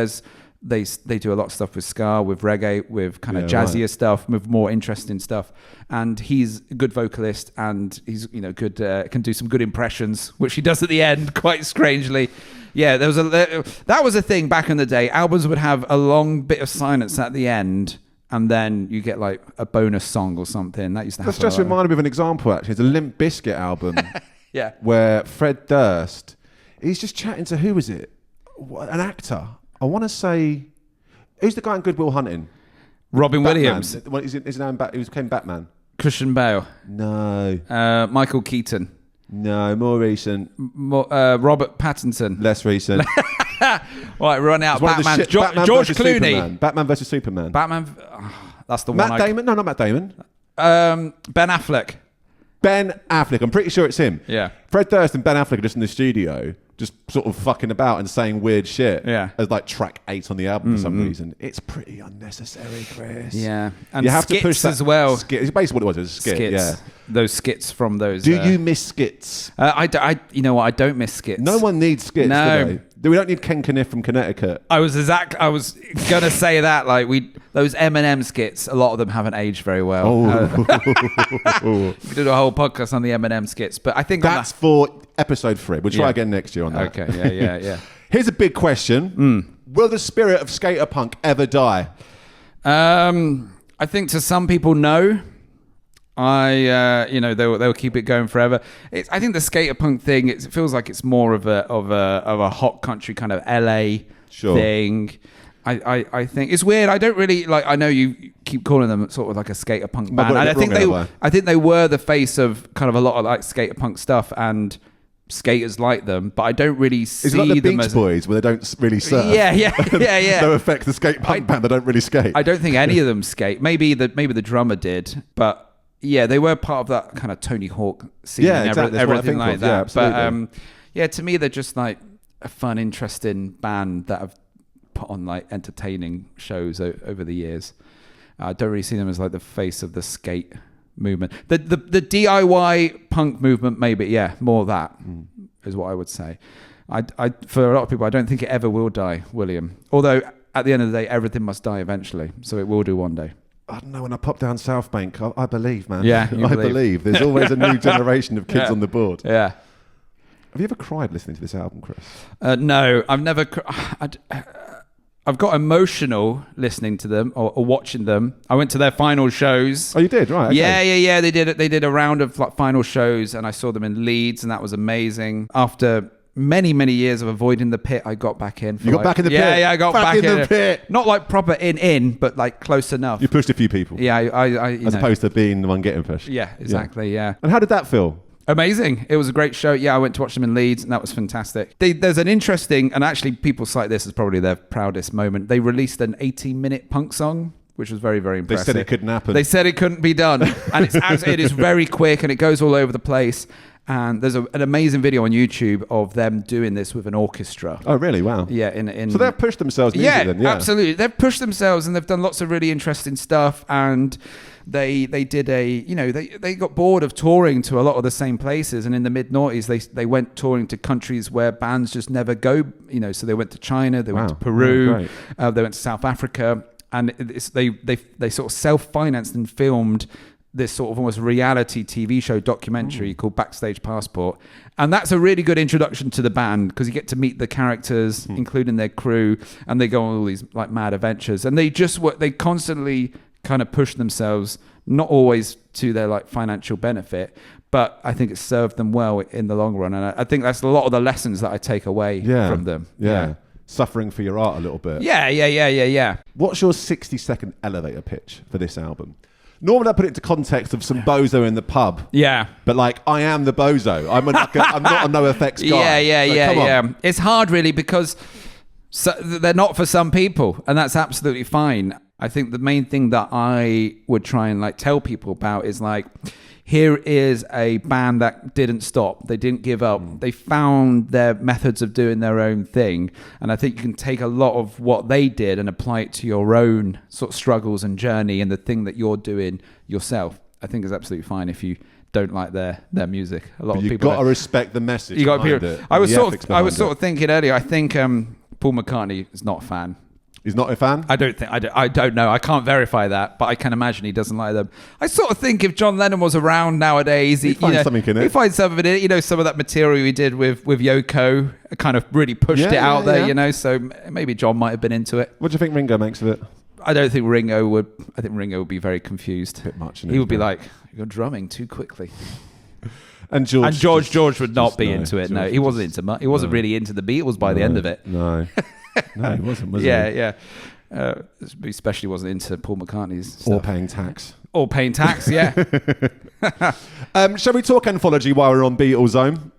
they do a lot of stuff with ska, with reggae, with kind of jazzier stuff, with more interesting stuff. And he's a good vocalist, and he's good, can do some good impressions, which he does at the end quite strangely. Yeah, that was a thing back in the day. Albums would have a long bit of silence at the end, and then you get like a bonus song or something. That used to happen. That's just reminded me of an example, actually. It's a Limp Bizkit album. Yeah. Where Fred Durst, he's just chatting to, who is it? An actor. I want to say, who's the guy in Good Will Hunting? Robin Batman. Williams. His name, he became Batman. Christian Bale. No. Michael Keaton. No, more recent. Robert Pattinson. Less recent. Right, run out. Batman. George Clooney. Superman. Batman versus Superman. That's the Matt one. Damon? No, not Matt Damon. Ben Affleck. Ben Affleck. I'm pretty sure it's him. Yeah. Fred Durst and Ben Affleck are just in the studio, just sort of fucking about and saying weird shit. Yeah. As like track 8 on the album for some reason. It's pretty unnecessary, Chris. Yeah. And you have skits to push that as well. It's basically what it was. Skits. Yeah. Those skits from those. Do you miss skits? You know what? I don't miss skits. No one needs skits, No. do they? We don't need Ken Kniff from Connecticut. I was gonna say that, like, those Eminem skits, a lot of them haven't aged very well. We could do a whole podcast on the Eminem skits, but I think that's for episode 3. We'll try again next year on that. Okay, yeah. Here's a big question: Will the spirit of skater punk ever die? I think to some people, no. They'll keep it going forever. I think the skater punk thing, it feels like it's more of a hot country kind of LA thing. I think it's weird. I don't really like. I know you keep calling them sort of like a skater punk band, and I think they were the face of kind of a lot of like skater punk stuff, and skaters like them, but I don't really see them. It's like the them Beach as Boys, where they don't really surf. Yeah. NOFX, the skate punk band, they don't really skate. I don't think any of them skate. Maybe the drummer did, but yeah, they were part of that kind of Tony Hawk scene. Yeah, exactly. Everything like of. that. Yeah, absolutely. But to me, they're just like a fun, interesting band that have put on like entertaining shows over the years. I don't really see them as like the face of the skate movement. The DIY punk movement, maybe, more of that is what I would say. I for a lot of people, I don't think it ever will die, William. Although at the end of the day, everything must die eventually, so it will do one day. I don't know, when I pop down South Bank, I believe, man. Yeah, I believe. There's always a new generation of kids on the board. Yeah. Have you ever cried listening to this album, Chris? No, I've never. I've got emotional listening to them or watching them. I went to their final shows. Oh, you did? Right. Okay. Yeah. They did a round of like final shows, and I saw them in Leeds, and that was amazing. After many years of avoiding the pit, I got back in. You got back in the pit? Yeah, I got back in the pit. Not like proper in, but like close enough. You pushed a few people. Yeah, I as opposed to being the one getting pushed. Yeah, exactly. Yeah. And how did that feel? Amazing. It was a great show. Yeah, I went to watch them in Leeds, and that was fantastic. There's an interesting, and actually people cite this as probably their proudest moment. They released an 18-minute punk song, which was very, very impressive. They said it couldn't happen. They said it couldn't be done. And it is very quick, and it goes all over the place. And there's an amazing video on YouTube of them doing this with an orchestra. Oh, really? Wow. Yeah. So they've pushed themselves musically then? Yeah, absolutely. They've pushed themselves, and they've done lots of really interesting stuff. And they did they got bored of touring to a lot of the same places. And in the mid-noughties, they went touring to countries where bands just never go. So they went to China, they went to Peru, they went to South Africa. And they sort of self-financed and filmed this sort of almost reality TV show documentary called Backstage Passport. And that's a really good introduction to the band, because you get to meet the characters, including their crew, and they go on all these like mad adventures. And they constantly kind of push themselves, not always to their like financial benefit, but I think it served them well in the long run. And I think that's a lot of the lessons that I take away from them. Yeah. Suffering for your art a little bit. Yeah. What's your 60-second elevator pitch for this album? Normally I put it into context of some bozo in the pub. Yeah. But like, I am the bozo. I'm not a NOFX guy. Yeah. It's hard really, because they're not for some people, and that's absolutely fine. I think the main thing that I would try and like tell people about is like, here is a band that didn't stop. They didn't give up. They found their methods of doing their own thing. And I think you can take a lot of what they did and apply it to your own sort of struggles and journey and the thing that you're doing yourself. I think is absolutely fine if you don't like their music. A lot of people. You've got to respect the message. You got to. I was sort of thinking earlier. I think Paul McCartney is not a fan. He's not a fan? I don't know. I can't verify that, but I can imagine he doesn't like them. I sort of think if John Lennon was around nowadays, he'd find something in it. He'd find something in it. Some of that material he did with Yoko kind of really pushed it out there, so maybe John might have been into it. What do you think Ringo makes of it? I don't think Ringo would. I think Ringo would be very confused. A bit much. He would be like, "You're drumming too quickly." And George would not be into it. No, he wasn't into. He wasn't really into the Beatles by the end of it. No. No, he wasn't, was he? Yeah. Especially wasn't into Paul McCartney's stuff. Or paying tax, yeah. Shall we talk Anthology while we're on Beatles Zone?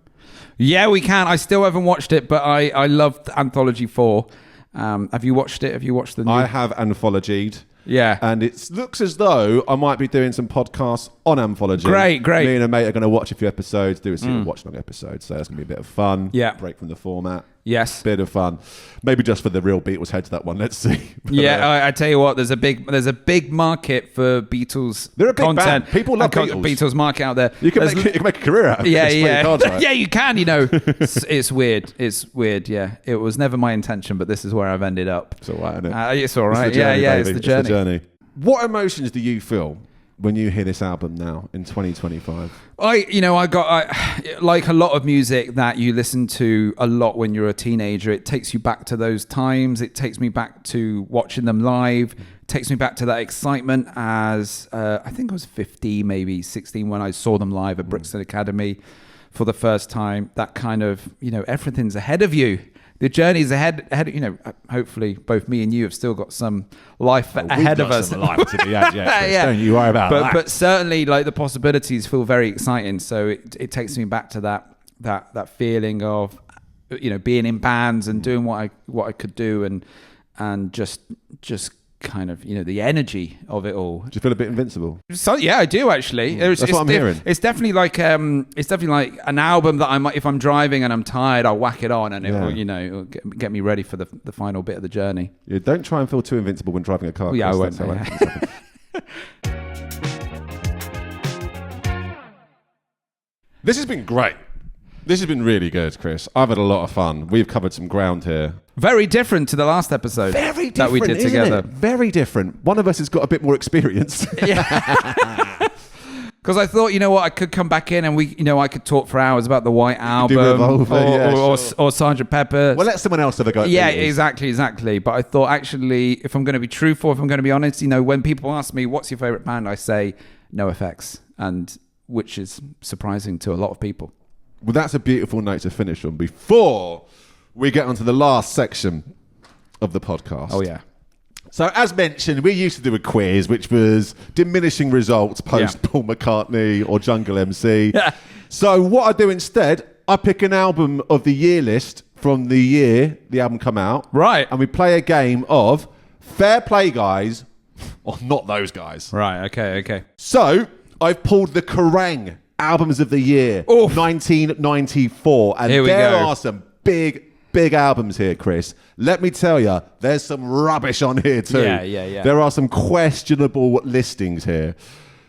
Yeah, we can. I still haven't watched it, but I loved Anthology 4. Have you watched it? Have you watched the new? I have Anthologied. Yeah. And it looks as though I might be doing some podcasts on Anthology. Great. Me and a mate are going to watch a few episodes, do a single watch-along episode. So that's going to be a bit of fun. Yeah. Break from the format. Yes. Bit of fun. Maybe just for the real Beatles heads, that one. Let's see. I tell you what, there's a big market for Beatles They're a big content. Band. People love Beatles. Beatles market out there. You can make a career out of it. Yeah, you can, It's weird. It's weird, yeah. It was never my intention, but this is where I've ended up. It's all right, isn't it? It's all right. It's the journey. What emotions do you feel when you hear this album now in 2025? I like a lot of music that you listen to a lot when you're a teenager. It takes you back to those times. It takes me back to watching them live. It takes me back to that excitement as I think I was 15, maybe 16 when I saw them live at Brixton Academy for the first time. That kind of, everything's ahead of you. The journey's ahead. Hopefully, both me and you have still got some life ahead of us. Some life to be had, Chris. Don't you worry about that. But certainly, like the possibilities feel very exciting. So it takes me back to that feeling of, being in bands and doing what I could do and just kind of the energy of it all. Do you feel a bit invincible? So yeah, I do actually. That's what I'm hearing. It's definitely like an album that I might, if I'm driving and I'm tired, I'll whack it on and it'll get me ready for the final bit of the journey. Yeah, don't try and feel too invincible when driving a car. Yeah, Chris. I won't. This has been great. This has been really good, Chris. I've had a lot of fun. We've covered some ground here. Very different to the last episode that we did together. Very different. One of us has got a bit more experience. Yeah. Because I thought, I could come back in and I could talk for hours about the White Album or Sgt. Pepper. Well, let someone else have a go. Yeah, exactly. But I thought, actually, if I'm going to be truthful, if I'm going to be honest, when people ask me, what's your favorite band? I say NOFX, and which is surprising to a lot of people. Well, that's a beautiful note to finish on before we get onto the last section of the podcast. Oh, yeah. So, as mentioned, we used to do a quiz, which was diminishing results post Paul McCartney or Jungle MC. Yeah. So, what I do instead, I pick an album of the year list from the year the album come out. Right. And we play a game of Fair Play Guys or Not Those Guys. Right, okay. So, I've pulled the Kerrang! Albums of the year, 1994. And there are some big albums here, Chris. Let me tell you, there's some rubbish on here too. Yeah. There are some questionable listings here.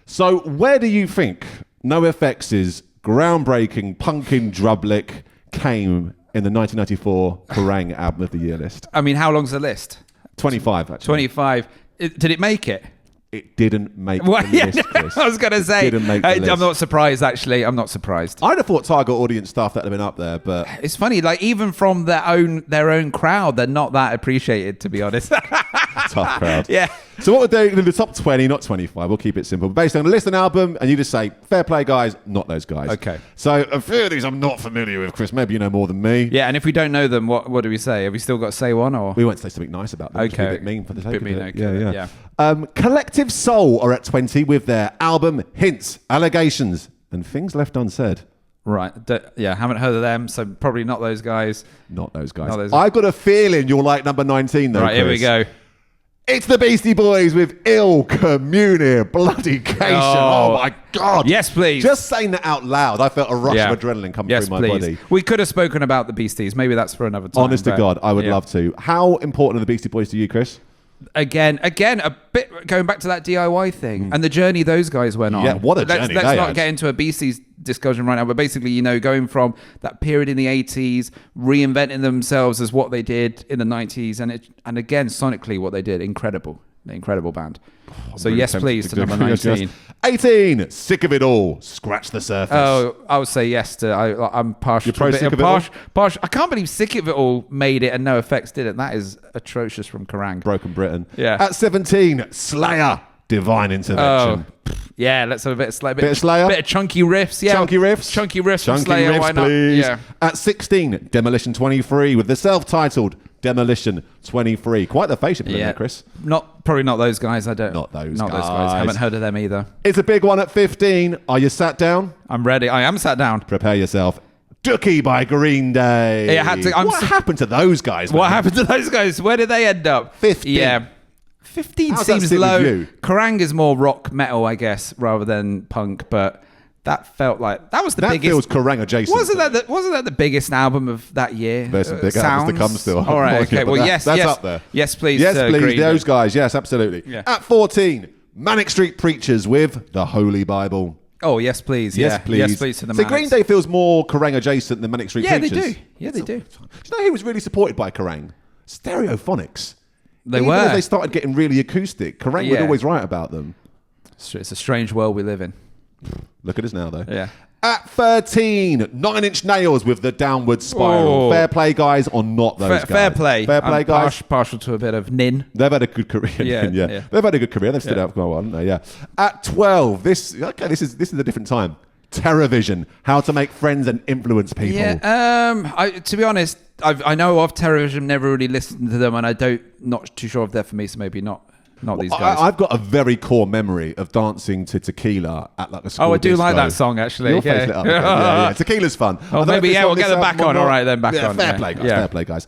So where do you think NoFX's groundbreaking punkin' Drublic came in the 1994 Kerrang! Album of the year list? I mean, how long's the list? 25, actually. 25. Did it make it? It didn't make the list, Chris. I was going to say, didn't make the list. I'm not surprised, actually. I'm not surprised. I'd have thought target audience stuff that would have been up there, but... It's funny, like, even from their own crowd, they're not that appreciated, to be honest. Tough crowd. Yeah. So what we're doing in the top 20, not 25, we'll keep it simple. Based on a list and album, and you just say, Fair Play Guys, Not Those Guys. Okay. So a few of these I'm not familiar with, Chris. Maybe you know more than me. Yeah, and if we don't know them, what do we say? Have we still got to say one? Or we won't say something nice about them. Okay. A bit mean for the sake of it. Okay. Yeah. Collective Soul are at 20 with their album Hints, Allegations, and Things Left Unsaid. Right. Haven't heard of them, so probably Not Those Guys. Not those guys. I got a feeling you'll like number 19, though, Right, Chris. here we go. It's the Beastie Boys with Ill Communio Bloodycation. Oh, my God. Yes, please. Just saying that out loud, I felt a rush of adrenaline coming through my body. We could have spoken about the Beasties. Maybe that's for another time. Honest to God, I would love to. How important are the Beastie Boys to you, Chris? Again, a bit going back to that DIY thing and the journey those guys went on. Yeah, what a journey Let's they not had. get into a Beasties discussion right now, but basically, going from that period in the 80s, reinventing themselves as what they did in the 90s, and again, sonically, what they did, incredible band. So really yes, please, to number 19. 18, Sick of It All, Scratch the Surface. Oh, I would say yes to. I'm partial. You're pro Sick of It All? Partial. I can't believe Sick of It All made it and NoFX didn't. That is atrocious from Kerrang! Broken Britain. Yeah. At 17, Slayer, Divine Intervention. Yeah, let's have a bit of Slayer. Bit of Slayer? Bit of chunky riffs. Yeah. Chunky riffs from Slayer. Why not? Please. Yeah. At 16, Demolition 23 with the self-titled Demolition 23. Quite the face you put in there, Chris. Probably not those guys. I don't. Not those guys. guys. Haven't heard of them either. It's a big one at 15. Are you sat down? I'm ready. I am sat down. Prepare yourself. Dookie by Green Day. What happened to those guys? What happened to those guys? Where did they end up? 15. Yeah. 15 How's that seems sit with low. you? Kerrang! Is more rock metal, I guess, rather than punk, but that felt like that was the biggest. That feels Kerrang! Adjacent. Wasn't that the biggest album of that year? There's some big albums to come still. All right, okay. Well, that's up there. Yes, please. Yes, please. Those guys. Yes, absolutely. Yeah. At 14, Manic Street Preachers with The Holy Bible. Oh, yes, please. Yes, please. Yes, please to the So Green Day feels more Kerrang! Adjacent than Manic Street Preachers. Yeah, they do. Yeah, they do. Do you know who was really supported by Kerrang? Stereophonics. They Even were. as they started getting really acoustic, Kerrang! would always write about them. It's a strange world we live in. Look at us now, though. Yeah. At 13, 9 Inch Nails with the Downward Spiral. Oh. Fair play, guys, or not those guys? Fair play. Fair play, I'm guys. partial to a bit of Nin. They've had a good career. Yeah. They've had a good career. They've stood out for a while, haven't they? Yeah. At 12, this is a different time. TerraVision, how to make friends and influence people. Yeah. To be honest, I know of TerraVision, never really listened to them, and not too sure if they're for me, so maybe not these guys. I've got a very core memory of dancing to Tequila at like a school I do disco. like that song, actually. Your face lit up. Yeah. Tequila's fun. Oh, maybe, we'll get them back on. All right, then back on. Fair play, guys. Fair play, guys.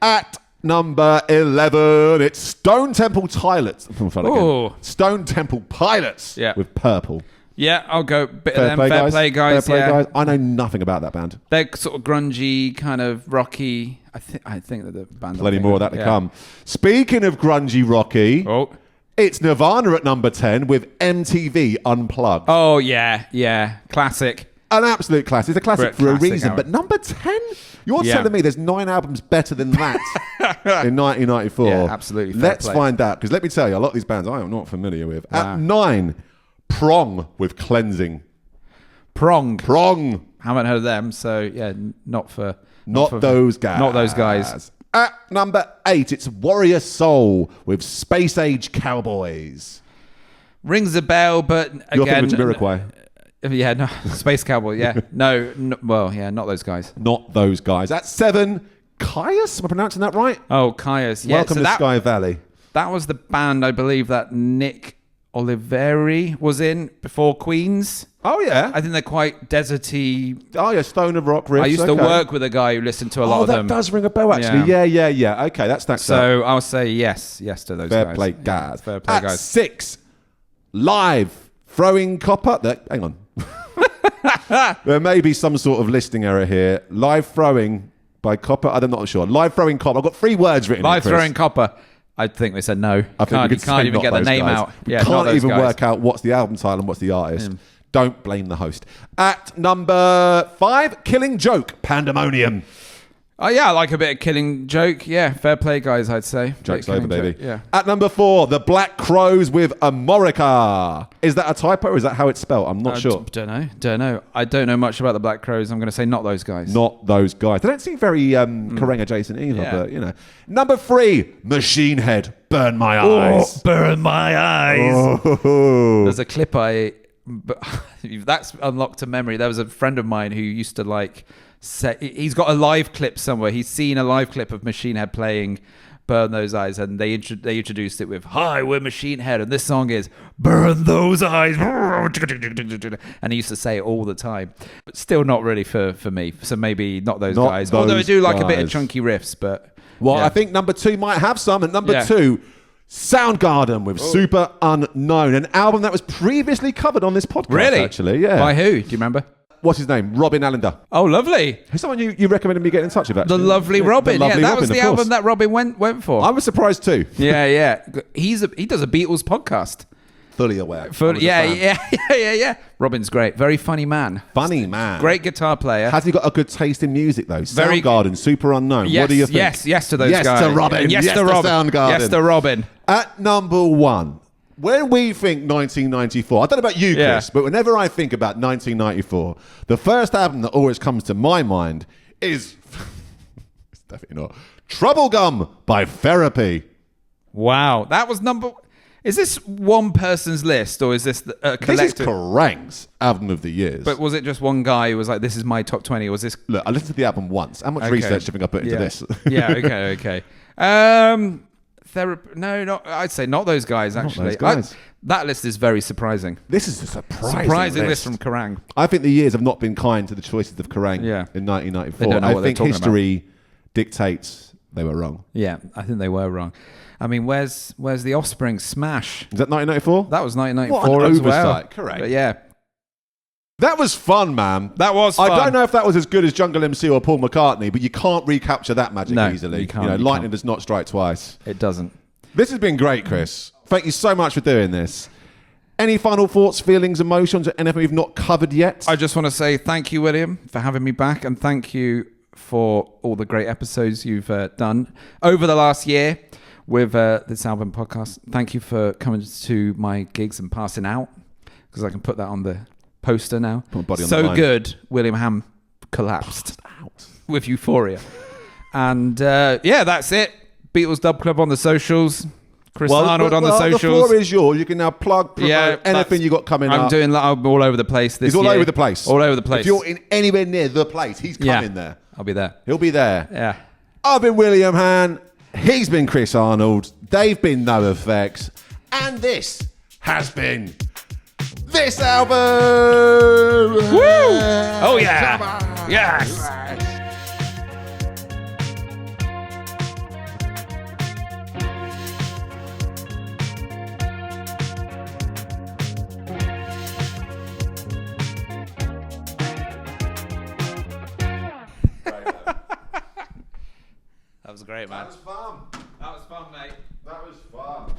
At number 11, it's Stone Temple Pilots. Stone Temple Pilots with Purple. Yeah, I'll go bit of them. Fair play, guys. Fair play, guys. I know nothing about that band. They're sort of grungy, kind of rocky. I think that the band. Plenty more of that to come. Speaking of grungy rocky, it's Nirvana at number 10 with MTV Unplugged. Oh yeah, classic. An absolute classic. It's a classic for a reason. Album. But number 10? You're telling me there's 9 albums better than that in 1994? Yeah, absolutely. Let's find out. Because let me tell you, a lot of these bands I am not familiar with. Wow. At 9, Prong with Cleansing. Prong. Haven't heard of them, so yeah, not those guys. Not those guys. At number 8, it's Warrior Soul with Space Age Cowboys. Rings a bell, but again, you're thinking Jamiroquai. Yeah, no, Space Cowboy. Yeah, no, not those guys. Not those guys. At 7, Caius. Am I pronouncing that right? Oh, Caius. Yeah. Welcome to Sky Valley. That was the band, I believe, that Nick Oliveri was in before Queens. Oh, yeah. I think they're quite deserty. Oh, yeah, stoner rock riffs. I used to work with a guy who listened to a lot of them. Oh, that does ring a bell, actually. Yeah. Okay, that's that. So I'll say yes to those guys. Fair play, guys. Fair play, guys. At 6, Live, Throwing Copper. Hang on. There may be some sort of listing error here. Live Throwing by Copper. I'm not sure. Live Throwing Copper. I've got 3 words written. Live Throwing Copper. I think they said no. I think you can't even get the name out. Yeah, can't even work out what's the album title and what's the artist. Don't blame the host. At number 5, Killing Joke, Pandemonium. Oh, yeah, I like a bit of Killing Joke. Yeah, fair play, guys, I'd say. Joke's over, baby. Yeah. At number 4, The Black Crows with Amorica. Is that a typo or is that how it's spelled? I'm not sure. Don't know. I don't know much about The Black Crows. I'm going to say not those guys. Not those guys. They don't seem very Kerrang adjacent either, but, you know. Number 3, Machine Head, Burn My Eyes. Burn My Eyes. Oh. There's a clip that's unlocked a memory. There was a friend of mine who used to he's got a live clip somewhere. He's seen a live clip of Machine Head playing Burn Those Eyes, and they introduced it with, "Hi, we're Machine Head, and this song is Burn Those Eyes." And he used to say it all the time. But still not really for me. So maybe not those guys. Although I do like a bit of chunky riffs, but... Well, I think number 2 might have some. At number 2... Soundgarden with Super Unknown, an album that was previously covered on this podcast. Really? Actually, yeah. By who? Do you remember? What's his name? Robin Allender. Oh, lovely. Who's someone you recommended me getting in touch with, actually? The lovely Robin. That was the album that Robin went for. I was surprised too. Yeah. He does a Beatles podcast. Fully aware. Yeah. Robin's great. Very funny man. Great guitar player. Has he got a good taste in music, though? Soundgarden, Super Unknown. Yes, what do you think? Yes to those guys. Yes to Robin. Yes to Soundgarden. Yes to Robin. At number 1, when we think 1994, I don't know about you, Chris, but whenever I think about 1994, the first album that always comes to my mind is... it's definitely not... Trouble Gum by Therapy. Wow. That was number... Is this one person's list, or is this a collective? This is Kerrang's album of the years. But was it just one guy who was like, "This is my top 20," or was this? Look, I listened to the album once. How much research do you think I put into this? Okay. No, I'd say not those guys. Actually, that list is very surprising. This is a surprising list from Kerrang. I think the years have not been kind to the choices of Kerrang in 1994. I think history dictates they were wrong. Yeah, I think they were wrong. I mean, where's the Offspring Smash? Is that 1994? That was 1994 what an as oversight. well. Correct. But yeah. That was fun, man. That was fun. I don't know if that was as good as Jungle MC or Paul McCartney, but you can't recapture that magic easily. You can't. Lightning does not strike twice. It doesn't. This has been great, Chris. Thank you so much for doing this. Any final thoughts, feelings, emotions, or anything we've not covered yet? I just want to say thank you, William, for having me back, and thank you for all the great episodes you've done over the last year. with this album podcast. Thank you for coming to my gigs and passing out, because I can put that on the poster now. Put my body on so the line. good, William Ham collapsed with euphoria. And that's it. Beatles Dub Club on the socials. Chris Arnold on the socials. The floor is yours. You can now plug, promote anything you got coming up. I'm all over the place this He's all year. over the place. All over the place. If you're in anywhere near the place, he's coming there. I'll be there. He'll be there. Yeah. I've been William Han. He's been Chris Arnold. They've been NOFX. And this has been this album. Woo! Oh, yeah. Yes. That was great, man. That was fun. That was fun, mate. That was fun.